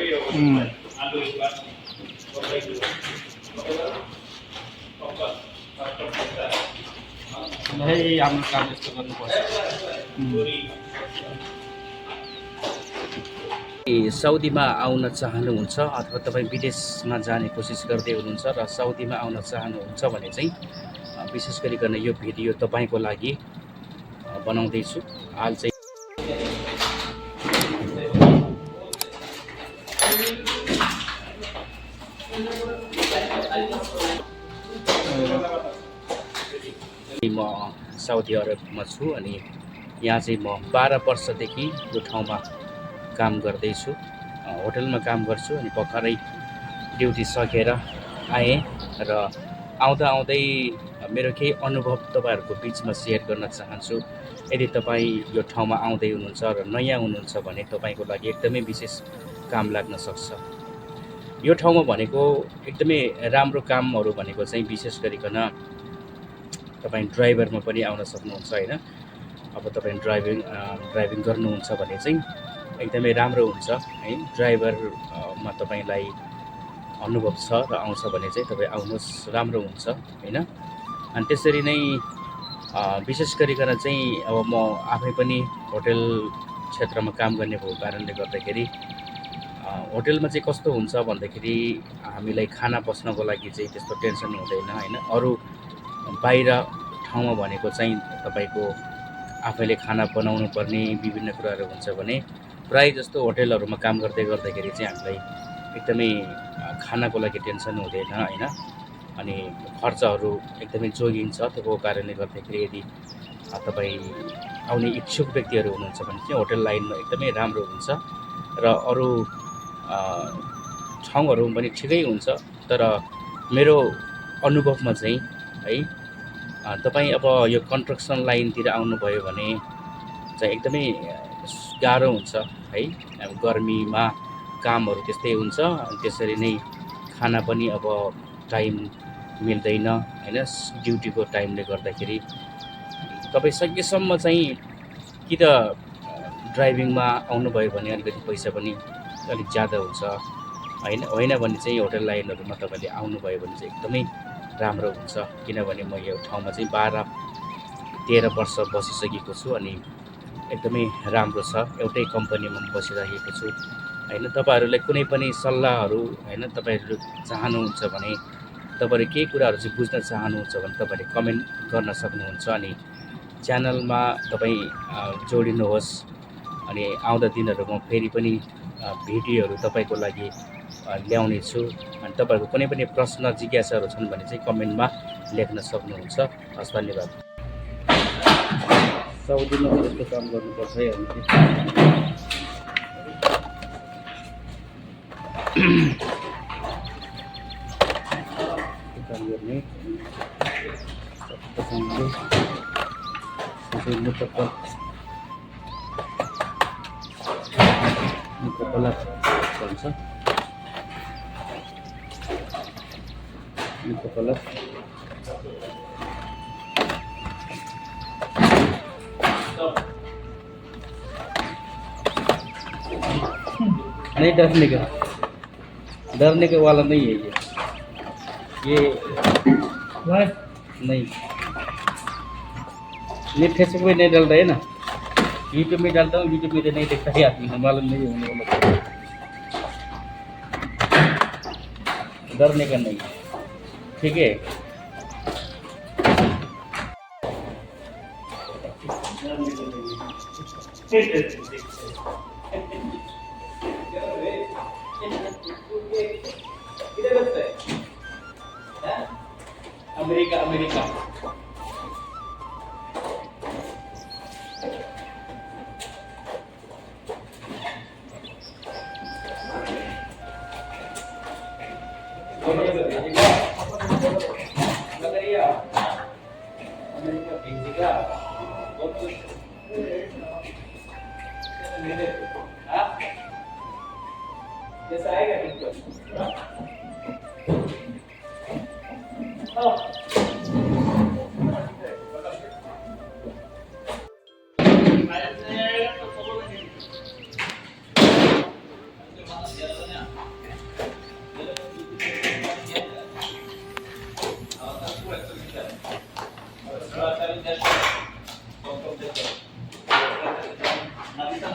हाम्रो काम यस्तो गर्नुपर्छ। साउदीमा आउन चाहनुहुन्छ अथवा तपाईँ विदेशमा जाने कोसिस गर्दै हुनुहुन्छ र साउदीमा आउन चाहनुहुन्छ भने चाहिँ विशेष गरिकन यो भिडियो तपाईँको लागि बनाउँदैछु। हाल चाहिँ म साउदी अरबमा छु अनि यहाँ चाहिँ म 12 वर्षदेखि यो ठाउँमा काम गर्दैछु। होटलमा काम गर्छु अनि भर्खरै ड्युटी सकेर आएँ र आउँदै मेरो केही अनुभव तपाईँहरूको बिचमा सेयर गर्न चाहन्छु। यदि तपाईँ यो ठाउँमा आउँदै हुनुहुन्छ र नयाँ हुनुहुन्छ भने तपाईँको लागि एकदमै विशेष काम लाग्न सक्छ। यो ठाउँमा भनेको एकदमै राम्रो कामहरू भनेको चाहिँ विशेष गरिकन तपाईँ ड्राइभरमा पनि आउन सक्नुहुन्छ होइन। अब तपाईँ ड्राइभिङ गर्नुहुन्छ भने चाहिँ एकदमै राम्रो हुन्छ है। ड्राइभरमा तपाईँलाई अनुभव छ र आउँछ भने चाहिँ तपाईँ आउनुहोस्, राम्रो हुन्छ होइन। अनि त्यसरी नै विशेष गरिकन चाहिँ अब म आफै पनि होटल क्षेत्रमा काम गर्ने भएको कारणले गर्दाखेरि होटलमा चाहिँ कस्तो हुन्छ भन्दाखेरि हामीलाई खाना बस्नको लागि चाहिँ त्यस्तो टेन्सन हुँदैन होइन। अरू बाहिर ठाउँमा भनेको चाहिँ तपाईँको आफैले खाना बनाउनु पर्ने विभिन्न कुराहरू हुन्छ भने प्राय जस्तो होटलहरूमा काम गर्दाखेरि चाहिँ हामीलाई एकदमै खानाको लागि टेन्सन हुँदैन होइन। अनि खर्चहरू एकदमै जोगिन्छ। त्यसको कारणले गर्दाखेरि यदि तपाईँ आउने इच्छुक व्यक्तिहरू हुनुहुन्छ भने चाहिँ होटल लाइनमा एकदमै राम्रो हुन्छ र अरू ठाउँहरू पनि ठिकै हुन्छ। तर मेरो अनुभवमा चाहिँ है तपाईँ अब यो कन्स्ट्रक्सन लाइनतिर आउनुभयो भने चाहिँ एकदमै गाह्रो हुन्छ है। अब गर्मीमा कामहरू त्यस्तै हुन्छ। त्यसरी नै खाना पनि अब टाइम मिल्दैन होइन ड्युटीको टाइमले गर्दाखेरि। तपाईँ सकेसम्म चाहिँ कि त ड्राइभिङमा आउनुभयो भने अलिकति पैसा पनि अलिक ज्यादा हुन्छ होइन भने चाहिँ होटल लाइनहरूमा तपाईँले आउनुभयो भने चाहिँ एकदमै राम्रो हुन्छ। किनभने म यो ठाउँमा चाहिँ 12-13 वर्ष बसिसकेको छु अनि एकदमै राम्रो छ। एउटै कम्पनीमा बसिरहेको छु होइन। तपाईँहरूलाई कुनै पनि सल्लाहहरू होइन तपाईँहरू चाहनुहुन्छ भने तपाईँहरू केही कुराहरू चाहिँ बुझ्न चाहनुहुन्छ भने तपाईँले कमेन्ट गर्न सक्नुहुन्छ। अनि च्यानलमा तपाईँ जोडिनुहोस् अनि आउँदा दिनहरूमा फेरि पनि भिडियोहरू तपाईँको लागि ल्याउने छु। अनि तपाईँहरूको कुनै पनि प्रश्न जिज्ञासाहरू छन् भने चाहिँ कमेन्टमा लेख्न सक्नुहुन्छ। हस्, धन्यवाद। साउदीमा यस्तो काम गर्नुपर्छ है हामीले। काम गर्ने मुकबला भन्छ। मुकबला नहीं डरने का वाला नहीं है ये नहीं फेसबुक में नहीं डालता है ना, यूट्यूब में डालता हूँ। यूट्यूब में तो नहीं देखता है आदमी, मालूम नहीं होने वाला। डरने का नहीं, ठीक है। अमेरिका जैसा आएगा ठीक है।